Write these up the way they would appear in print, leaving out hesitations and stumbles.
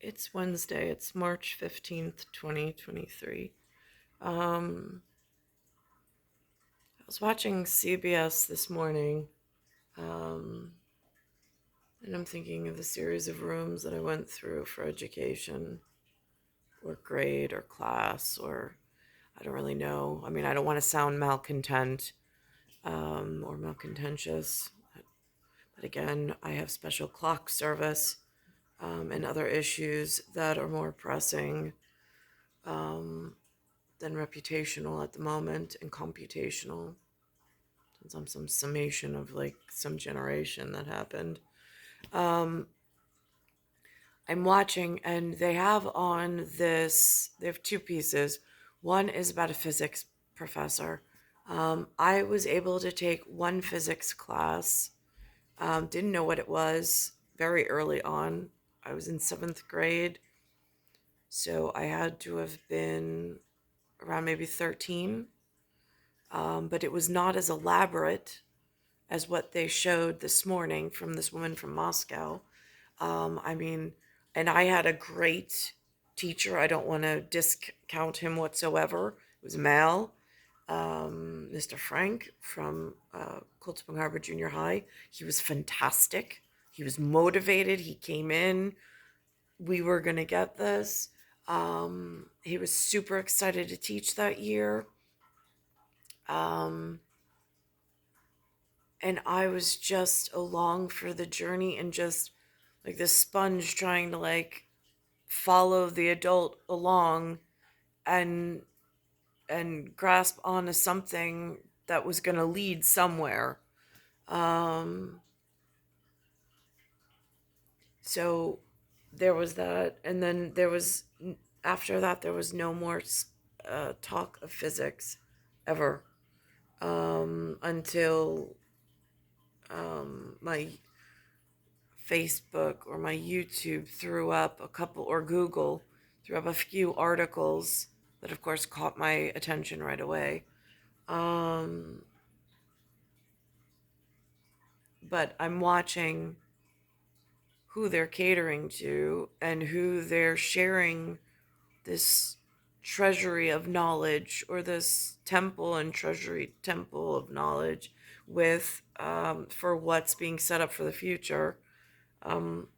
It's Wednesday. It's March 15th, 2023. I was watching CBS this morning, um, and I'm thinking of the series of rooms that I went through for education, or grade, or class, or I don't really know. I mean, I don't want to sound malcontent or malcontentious, but again, I have special clock service and other issues that are more pressing. Um, than reputational at the moment and computational. Some summation of like some generation that happened. Um, I'm watching and they have on this, they have two pieces. One is about a physics professor. I was able to take one physics class, didn't know what it was very early on. I was in seventh grade, so I had to have been around maybe 13. But it was not as elaborate as what they showed this morning from this woman from Moscow. I mean, and I had a great teacher. I don't want to discount him whatsoever. It was male, Mr. Frank from Cold Spring Harbor Junior High. He was fantastic. He was motivated. He came in. We were going to get this. He was super excited to teach that year. Um, and I was just along for the journey and just like this sponge trying to like follow the adult along and grasp onto something that was going to lead somewhere. Um, so there was that, and then there was after that there was no more talk of physics ever until my Facebook or my YouTube threw up a couple, or Google threw up a few articles that, of course, caught my attention right away. Um, but I'm watching who they're catering to and who they're sharing this treasury of knowledge, or this temple and treasury temple of knowledge with, for what's being set up for the future. Um,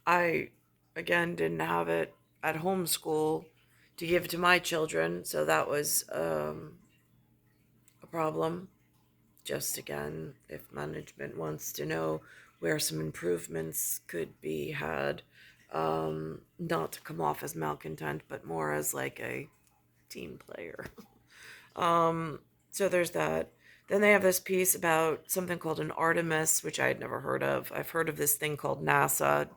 I, again, didn't have it at home school to give to my children, so that was a problem. Just again, if management wants to know where some improvements could be had, not to come off as malcontent, but more as like a team player. So there's that. Then they have this piece about something called an Artemis, which I had never heard of. I've heard of this thing called NASA.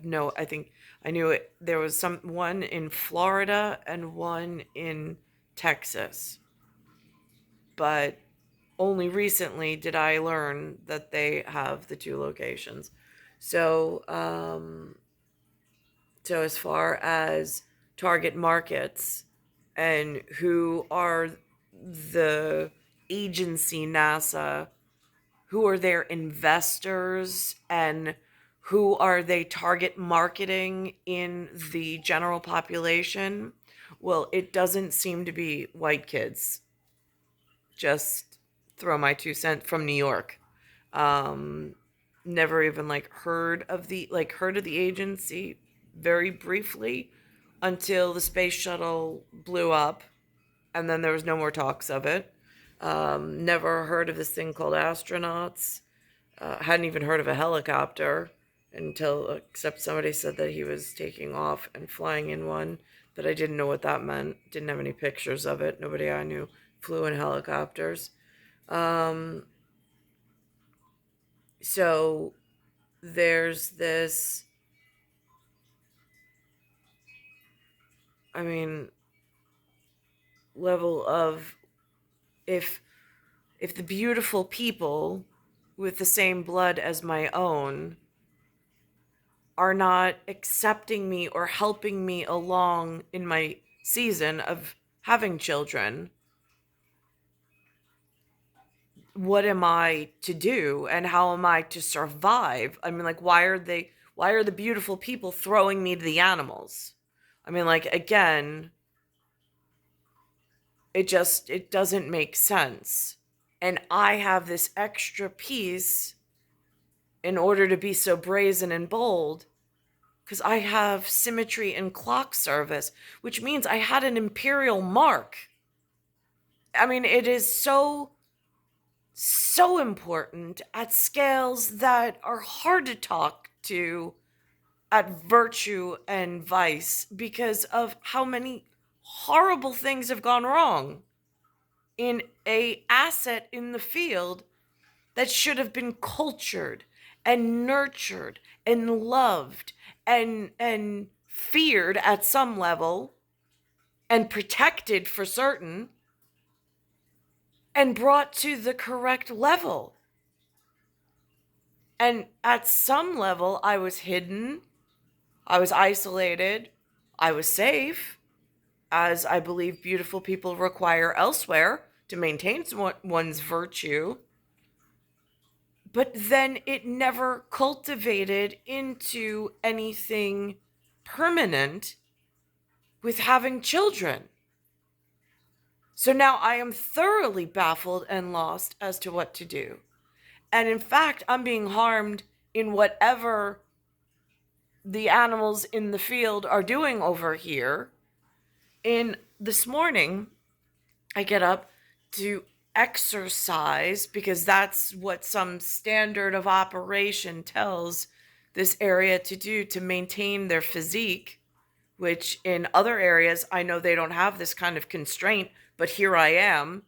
No, I think I knew it. There was some one in Florida and one in Texas, but only recently did I learn that they have the two locations. So, so as far as target markets and who are the agency NASA, who are their investors, and who are they target marketing in the general population, well, it doesn't seem to be white kids. Just throw my 2 cents from New York. Um, Never even like heard of the agency very briefly until the space shuttle blew up, and then there was no more talks of it. Never heard of this thing called astronauts. Hadn't even heard of a helicopter until, except somebody said that he was taking off and flying in one, but I didn't know what that meant. Didn't have any pictures of it. Nobody I knew flew in helicopters. Um, so there's this, I mean, level of, if the beautiful people with the same blood as my own are not accepting me or helping me along in my season of having children, what am I to do and how am I to survive? I mean, like, why are they, Why are the beautiful people throwing me to the animals? I mean, like, again, it doesn't make sense. And I have this extra piece in order to be so brazen and bold because I have symmetry in clock service, which means I had an imperial mark. I mean, it is so important at scales that are hard to talk to at virtue and vice because of how many horrible things have gone wrong in a asset in the field that should have been cultured and nurtured and loved and feared at some level and protected for certain and brought to the correct level. And at some level, I was hidden, I was isolated, I was safe, as I believe beautiful people require elsewhere to maintain one's virtue. But then it never cultivated into anything permanent with having children. So now I am thoroughly baffled and lost as to what to do. And in fact, I'm being harmed in whatever the animals in the field are doing over here. In this morning, I get up to exercise because that's what some standard of operation tells this area to do to maintain their physique, which in other areas, I know they don't have this kind of constraint, but here I am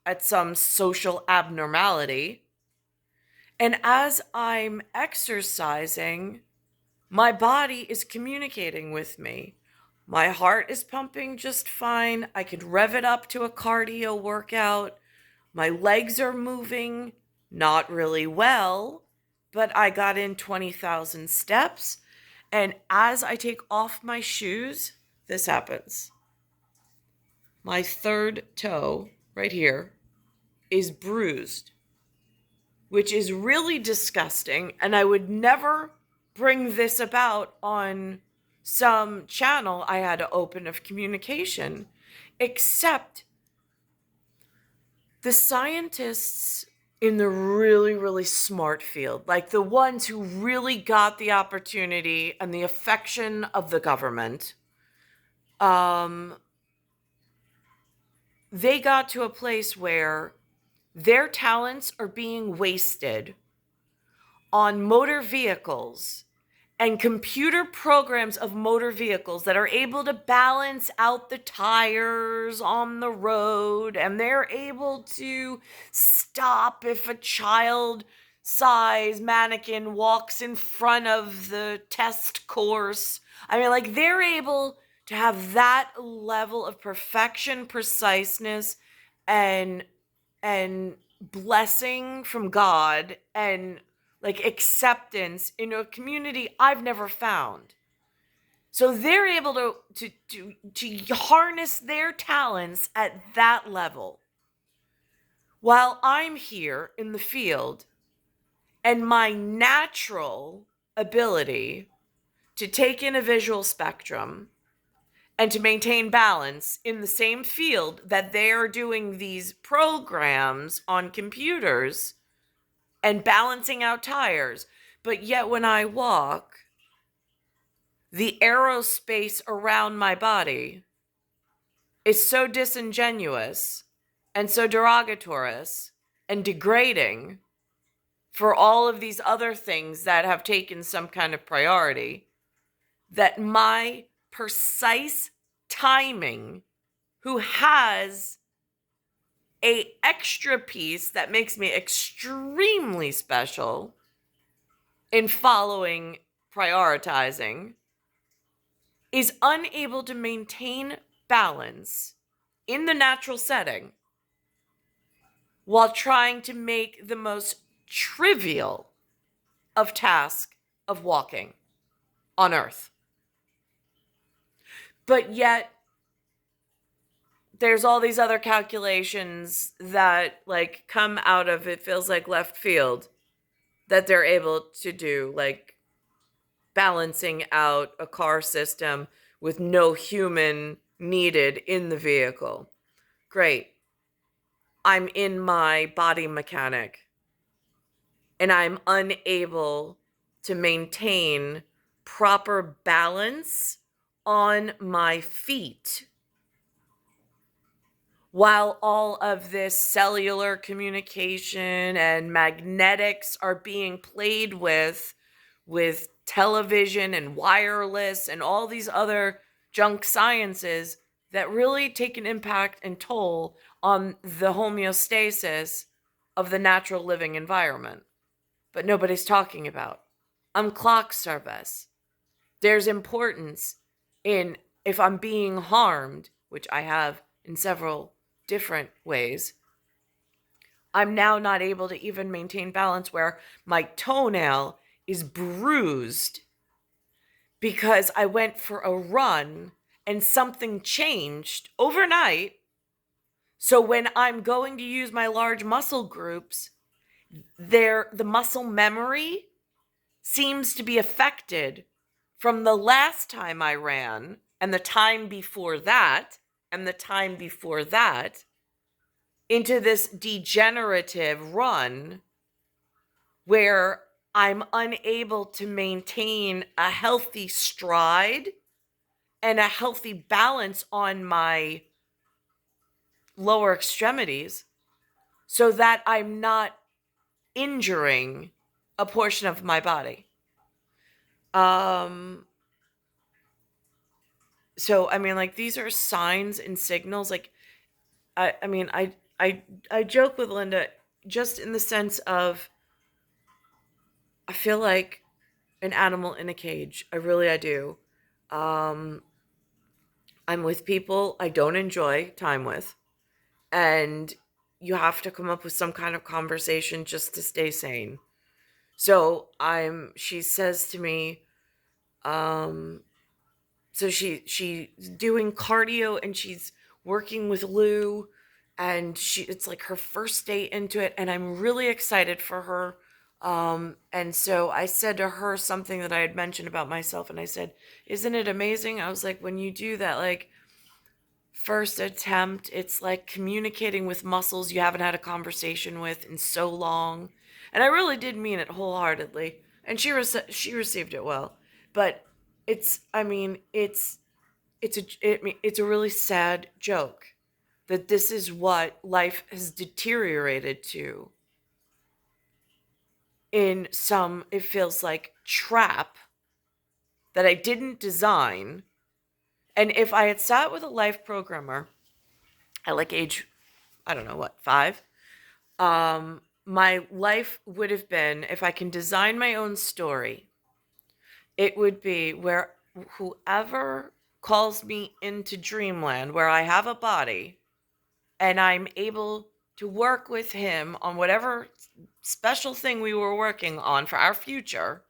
at some social abnormality. And as I'm exercising, my body is communicating with me. My heart is pumping just fine. I could rev it up to a cardio workout. My legs are moving, not really well, but I got in 20,000 steps. And as I take off my shoes, this happens. My third toe, right here, is bruised, which is really disgusting. And I would never bring this about on some channel I had to open of communication, except the scientists in the really, really smart field, like the ones who really got the opportunity and the affection of the government, they got to a place where their talents are being wasted on motor vehicles and computer programs of motor vehicles that are able to balance out the tires on the road, and they're able to stop if a child-size mannequin walks in front of the test course. I mean, like, they're able to have that level of perfection, preciseness, and blessing from God and like acceptance in a community I've never found. So they're able to harness their talents at that level. While I'm here in the field and my natural ability to take in a visual spectrum and to maintain balance in the same field that they're doing these programs on computers and balancing out tires. But yet when I walk, the aerospace around my body is so disingenuous and so derogatory and degrading for all of these other things that have taken some kind of priority that my precise timing, who has a extra piece that makes me extremely special in following, prioritizing, is unable to maintain balance in the natural setting while trying to make the most trivial of tasks of walking on earth. But yet there's all these other calculations that like come out of, it feels like, left field that they're able to do. Like, balancing out a car system with no human needed in the vehicle. Great. I'm in my body mechanic and I'm unable to maintain proper balance on my feet while all of this cellular communication and magnetics are being played with television and wireless and all these other junk sciences that really take an impact and toll on the homeostasis of the natural living environment. But nobody's talking about. Clock service. There's importance in, if I'm being harmed, which I have in several different ways, I'm now not able to even maintain balance where my toenail is bruised because I went for a run and something changed overnight. So when I'm going to use my large muscle groups, the muscle memory seems to be affected from the last time I ran and the time before that and the time before that into this degenerative run where I'm unable to maintain a healthy stride and a healthy balance on my lower extremities so that I'm not injuring a portion of my body. So I mean, like, these are signs and signals. Like, I joke with Linda just in the sense of I feel like an animal in a cage. I do. I'm with people I don't enjoy time with, and you have to come up with some kind of conversation just to stay sane. So she says to me, so she's doing cardio and she's working with Lou, and it's like her first day into it, and I'm really excited for her. And so I said to her something that I had mentioned about myself, and I said, isn't it amazing? I was like, when you do that, like, first attempt, it's like communicating with muscles you haven't had a conversation with in so long. And I really did mean it wholeheartedly, and she received it well. But it's a really sad joke that this is what life has deteriorated to in some, it feels like, trap that I didn't design. And if I had sat with a life programmer at like age, I don't know what, 5, my life would have been, if I can design my own story, it would be where whoever calls me into dreamland, where I have a body and I'm able to work with him on whatever special thing we were working on for our future,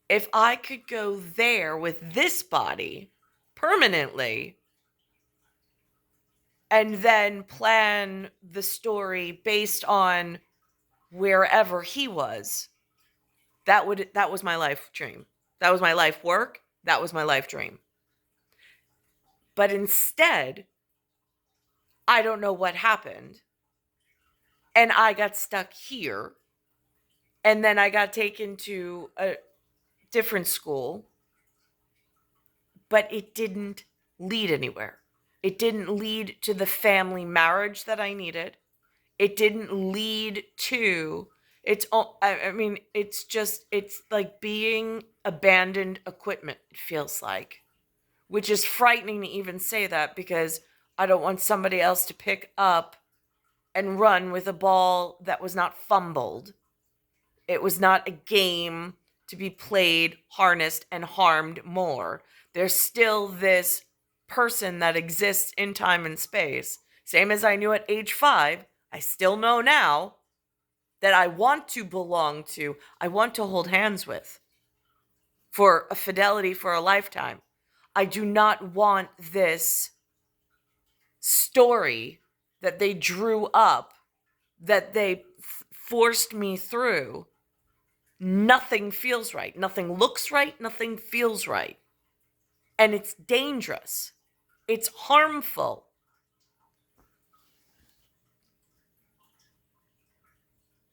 if I could go there with this body permanently and then plan the story based on wherever he was, that was my life dream. That was my life work. That was my life dream. But instead, I don't know what happened. And I got stuck here. And then I got taken to a different school. But it didn't lead anywhere. It didn't lead to the family marriage that I needed. It didn't lead to, it's like being abandoned equipment, it feels like, which is frightening to even say that because I don't want somebody else to pick up and run with a ball that was not fumbled. It was not a game to be played, harnessed, and harmed more. There's still this person that exists in time and space. Same as I knew at age 5, I still know now that I want to belong to, I want to hold hands with for a fidelity for a lifetime. I do not want this story that they drew up, that they forced me through, nothing feels right. Nothing looks right. Nothing feels right. And it's dangerous. It's harmful.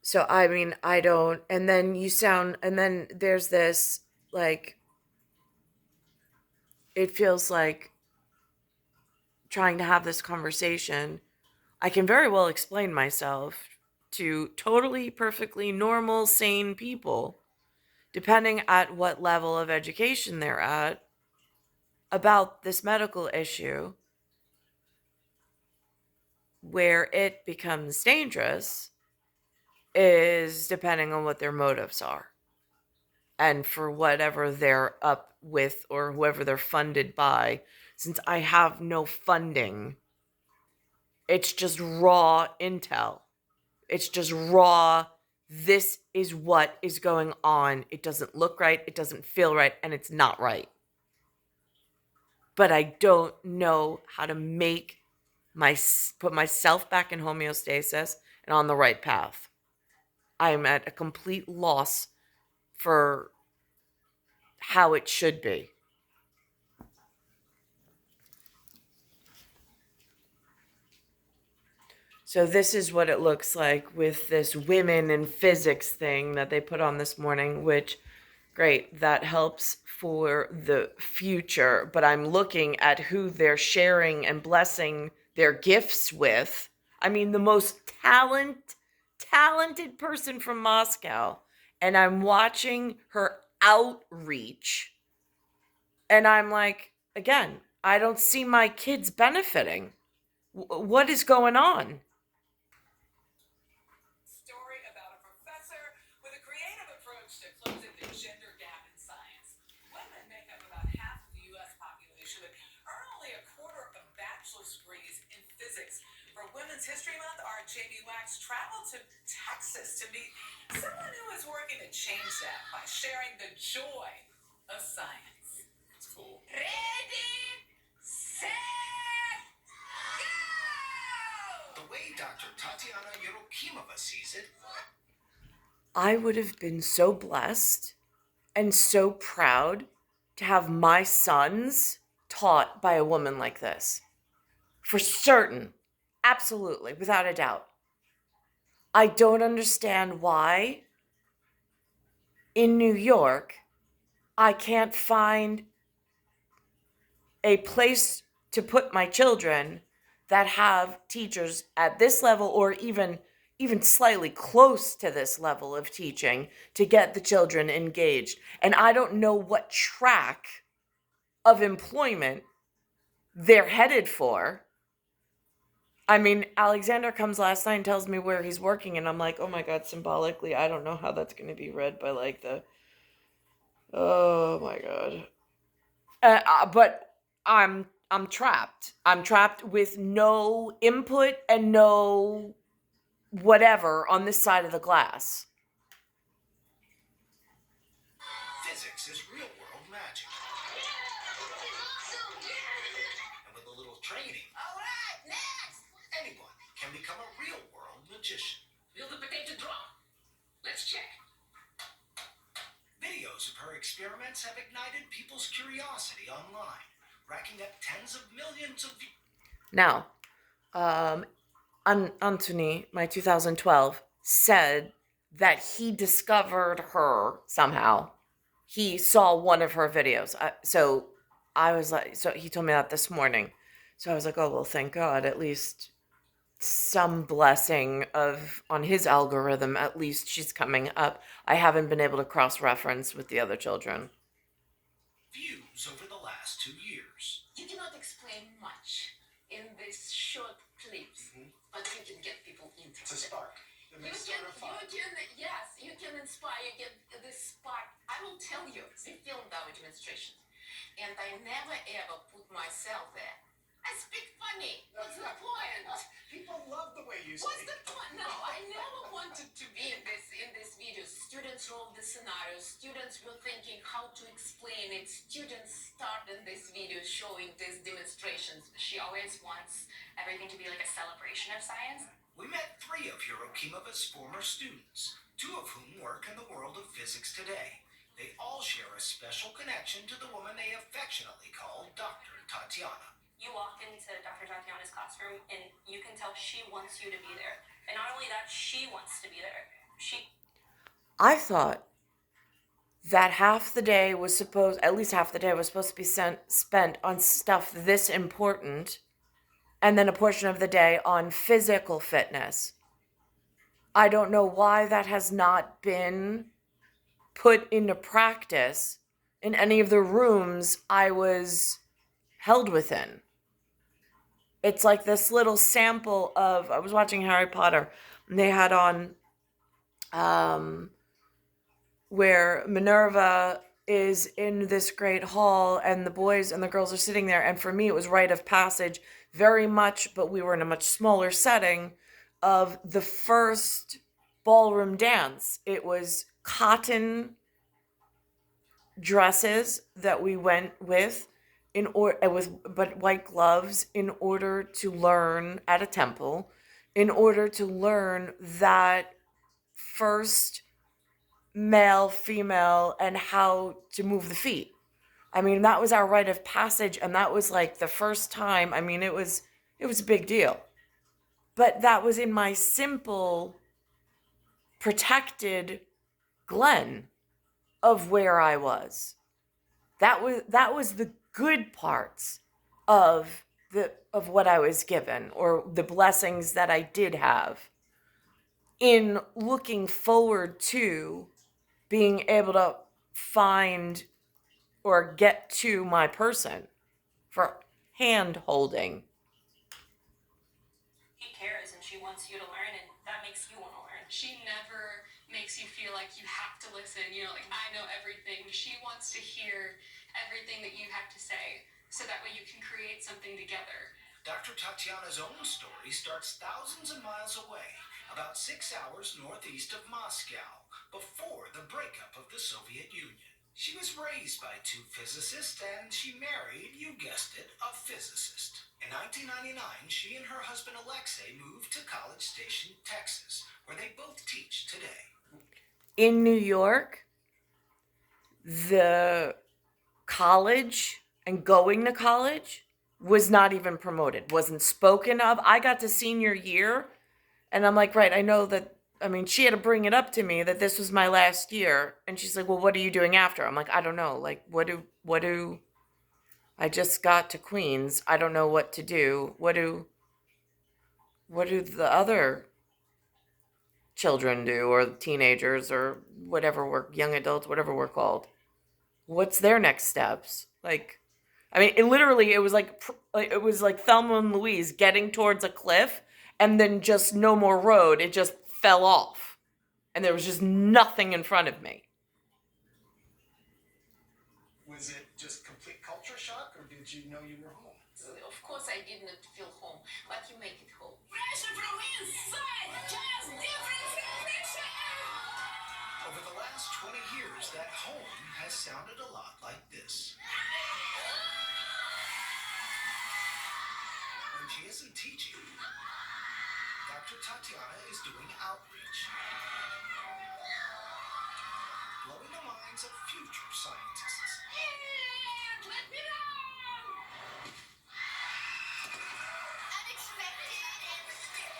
So, I mean, I don't. And then and then there's this, like, it feels like trying to have this conversation. I can very well explain myself to totally, perfectly normal, sane people, depending at what level of education they're at, about this medical issue. Where it becomes dangerous is depending on what their motives are. And for whatever they're up with or whoever they're funded by, since I have no funding, it's just raw intel. It's just raw. This is what is going on. It doesn't look right. It doesn't feel right. And it's not right. But I don't know how to put myself back in homeostasis and on the right path. I'm at a complete loss for how it should be. So this is what it looks like with this women in physics thing that they put on this morning, which, great, that helps for the future. But I'm looking at who they're sharing and blessing their gifts with. I mean, the most talented person from Moscow. And I'm watching her outreach. And I'm like, again, I don't see my kids benefiting. What is going on? Story about a professor with a creative approach to closing the gender gap in science. Women make up about half of the U.S. population, but earn only a quarter of bachelor's degrees in physics. For Women's History Month, our Jamie Wax traveled to Texas to meet someone who is working to change that by sharing the joy of science. It's cool. Ready, set, go! The way Dr. Tatiana Yerokimova sees it, I would have been so blessed and so proud to have my sons taught by a woman like this. For certain. Absolutely, without a doubt. I don't understand why in New York I can't find a place to put my children that have teachers at this level or even slightly close to this level of teaching to get the children engaged. And I don't know what track of employment they're headed for. I mean, Alexander comes last night and tells me where he's working, and I'm like, oh my God, symbolically, I don't know how that's going to be read by like oh my God. But I'm trapped. I'm trapped with no input and no whatever on this side of the glass. physics is real world magic. And with a little training, All right, next! anyone can become a real world magician. Will the potato drop? Let's check. Videos of her experiments have ignited people's curiosity online, racking up tens of millions of views. Now, Anthony, my 2012, said that he discovered her somehow. He saw one of her videos. So I was like, so he told me that this morning. So I was like, oh, well, thank God, at least some blessing of on his algorithm, at least she's coming up. I haven't been able to cross-reference with the other children. Views over the last 2 years. You cannot explain much in these short clips, but you can get people interested. It's a spark. Yes, you can inspire, get this spark. I will tell you, we filmed our demonstrations, and I never ever put myself there. I speak funny. What's the point? People love the way you What's speak. the point? No, I never wanted to be in this video. Students wrote the scenarios. Students were thinking how to explain it. Students started this video showing these demonstrations. She always wants everything to be like a celebration of science. We met 3 of Yerokimova's former students. two of whom work in the world of physics today. They all share a special connection to the woman they affectionately call Dr. Tatiana. You walk into Dr. Tatiana's classroom and you can tell she wants you to be there. And not only that, she wants to be there. I thought that half the day was supposed, at least half the day was supposed to be spent on stuff this important, and then a portion of the day on physical fitness. I don't know why that has not been put into practice in any of the rooms I was held within. It's like this little sample of, I was watching Harry Potter, and they had on where Minerva is in this great hall and the boys and the girls are sitting there. And for me, it was rite of passage very much, but we were in a much smaller setting of the first ballroom dance. It was cotton dresses that we went with but white gloves in order to learn at a temple, in order to learn that first male, female, and how to move the feet. I mean, that was our rite of passage, and that was like the first time. I mean, it was a big deal. But that was in my simple, protected Glen of where I was. That was the good parts of what I was given, or the blessings that I did have in looking forward to being able to find or get to my person for hand holding. She cares and she wants you to learn, and that makes you want to learn. She never makes you feel like you have to listen, like I know everything. She wants to hear everything that you have to say, so that way you can create something together. Dr. Tatiana's own story starts thousands of miles away, about 6 hours northeast of Moscow, before the breakup of the Soviet Union. She was raised by two physicists, and she married, you guessed it, a physicist. In 1999, she and her husband Alexei moved to College Station, Texas, where they both teach today. In New York, the college and going to college was not even promoted, wasn't spoken of. I got to senior year, and I'm like, right, I know that. I mean, she had to bring it up to me that this was my last year, and she's like, well, what are you doing after? I'm like, I don't know. Like, what do I just got to Queens. I don't know what to do. What do the other children do, or teenagers, or whatever we're, young adults, whatever we're called? What's their next steps? Like, I mean, it was like Thelma and Louise getting towards a cliff, and then just no more road. It just fell off, and there was just nothing in front of me. Was it just complete culture shock, or did you know you were home? Of course, I did not feel home, but you make it home. Pressure from inside, just different temperature. Over the last 20 years, that home has sounded a lot like this. When she isn't teaching, Dr. Tatiana is doing outreach, blowing the minds of future scientists. Let me know! Unexpected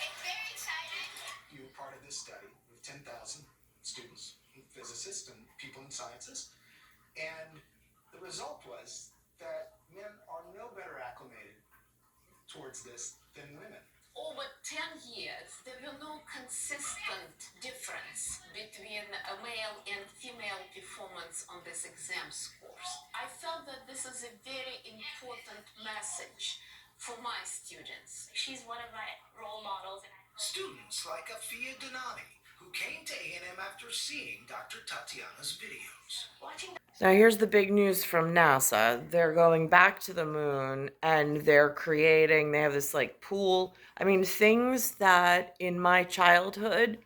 and very excited. You were part of this study with 10,000 students, physicists, and people in sciences. And the result was that men are no better acclimated towards this than women. Over 10 years, there were no consistent difference between a male and female performance on this exam scores. I felt that this is a very important message for my students. She's one of my role models. Students like Afia Denani, who came to A&M after seeing Dr. Tatiana's videos. Now here's the big news from NASA. They're going back to the moon, and they have this like pool. I mean, things that in my childhood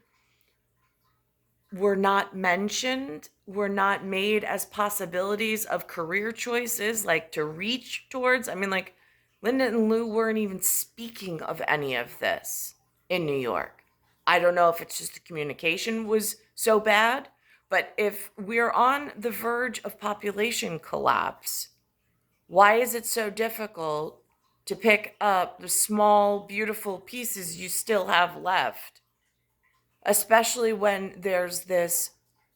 were not mentioned, were not made as possibilities of career choices, like to reach towards. I mean, like Linda and Lou weren't even speaking of any of this in New York. I don't know if it's just the communication was so bad, but if we're on the verge of population collapse, why is it so difficult to pick up the small, beautiful pieces you still have left? Especially when there's this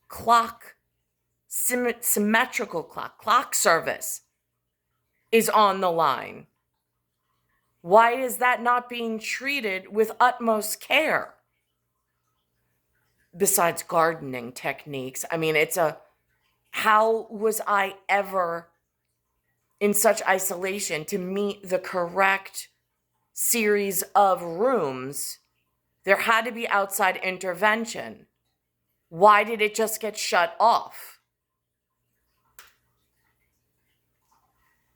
clock, symmetrical clock service is on the line. Why is that not being treated with utmost care? Besides gardening techniques, I mean, how was I ever in such isolation to meet the correct series of rooms? There had to be outside intervention. Why did it just get shut off?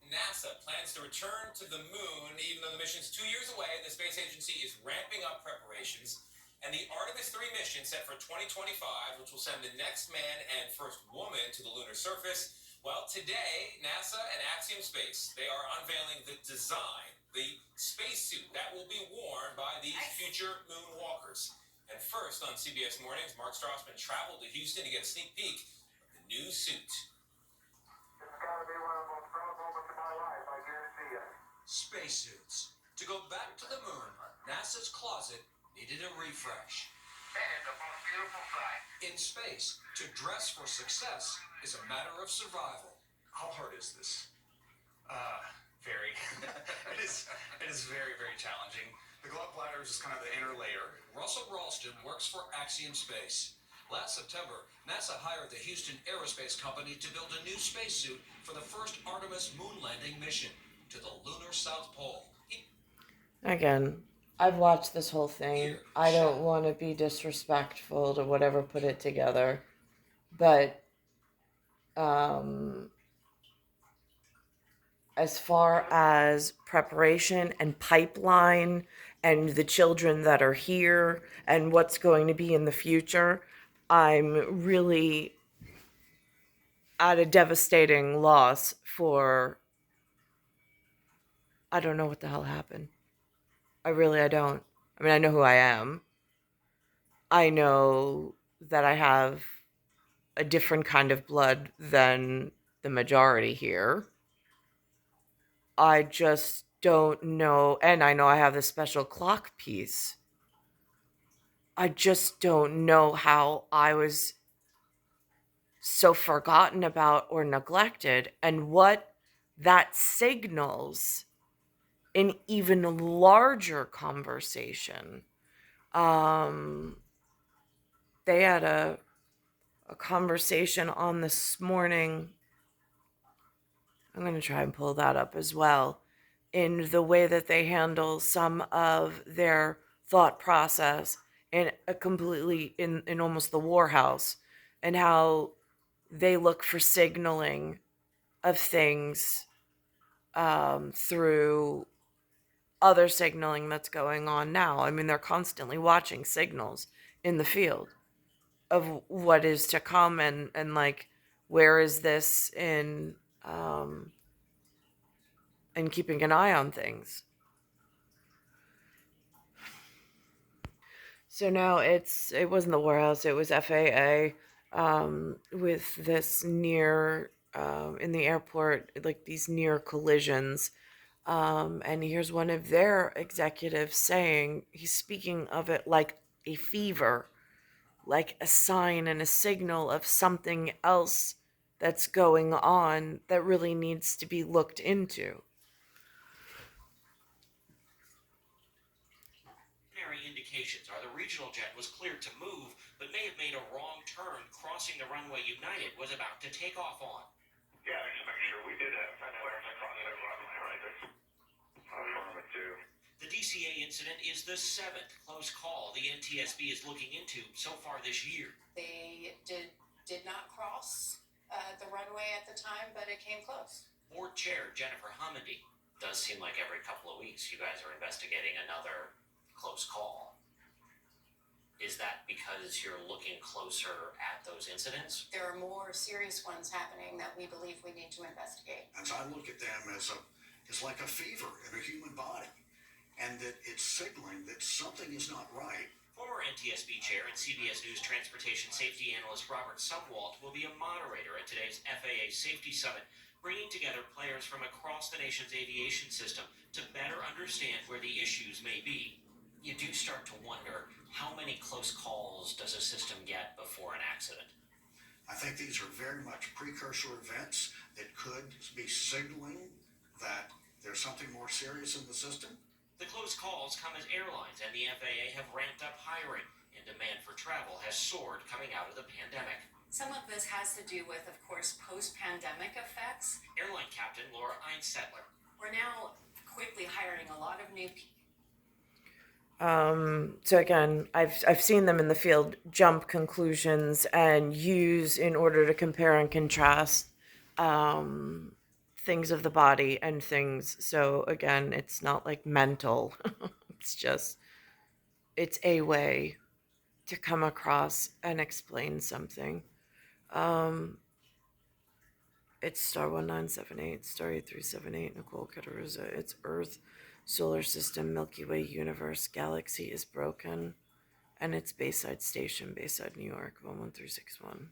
NASA plans to return to the moon, even though the mission's 2 years away. The space agency is ramping up preparations. And the Artemis 3 mission set for 2025, which will send the next man and first woman to the lunar surface. Well, today, NASA and Axiom Space, they are unveiling the design, the spacesuit that will be worn by these future moonwalkers. And first on CBS Mornings, Mark Strassman traveled to Houston to get a sneak peek of the new suit. Gotta be one of the most proud moments of my life, I guarantee you. Spacesuits. To go back to the moon, NASA's closet needed a refresh. And the most beautiful sight. In space, to dress for success is a matter of survival. How hard is this? Very. it is very, very challenging. The glove bladder is just kind of the inner layer. Russell Ralston works for Axiom Space. Last September, NASA hired the Houston Aerospace Company to build a new spacesuit for the first Artemis moon landing mission to the lunar South Pole. Again, I've watched this whole thing. I don't want to be disrespectful to whatever put it together, but as far as preparation and pipeline and the children that are here and what's going to be in the future, I'm really at a devastating loss for, I don't know what the hell happened. I don't. I mean, I know who I am. I know that I have a different kind of blood than the majority here. I just don't know. And I know I have this special clock piece. I just don't know how I was so forgotten about or neglected, and what that signals in even larger conversation. They had a conversation on this morning. I'm going to try and pull that up as well, in the way that they handle some of their thought process in a completely in almost the warhouse, and how they look for signaling of things through other signaling that's going on now. I mean, they're constantly watching signals in the field of what is to come, and like, where is this in and keeping an eye on things. So now it wasn't the warehouse, it was FAA, with this near in the airport, like these near collisions. And here's one of their executives saying, he's speaking of it like a fever, like a sign and a signal of something else that's going on that really needs to be looked into. Indications are the regional jet was cleared to move, but may have made a wrong turn crossing the runway United was about to take off on. Yeah, just make sure we did have flares across that runway, right? Affirmative too. The DCA incident is the 7th close call the NTSB is looking into so far this year. They did not cross the runway at the time, but it came close. Board Chair Jennifer Homendy. Does seem like every couple of weeks you guys are investigating another close call. Is that because you're looking closer at those incidents? There are more serious ones happening that we believe we need to investigate. As I look at them as like a fever in a human body, and that it's signaling that something is not right Former NTSB chair and CBS News transportation safety analyst Robert Sumwalt will be a moderator at today's FAA Safety Summit, bringing together players from across the nation's aviation system to better understand where the issues may be. You do start to wonder, how many close calls does a system get before an accident? I think these are very much precursor events that could be signaling that there's something more serious in the system. The close calls come as airlines and the FAA have ramped up hiring, and demand for travel has soared coming out of the pandemic. Some of this has to do with, of course, post-pandemic effects. Airline captain Laura Einsettler. We're now quickly hiring a lot of new people. So again, I've seen them in the field jump conclusions and use in order to compare and contrast things of the body and things. So again, it's not like mental. It's a way to come across and explain something. It's star 1978, star 8378, Nicole, Cattaruzza. It's Earth, solar system, Milky Way universe, galaxy is broken. And it's Bayside Station, Bayside, New York, 11361.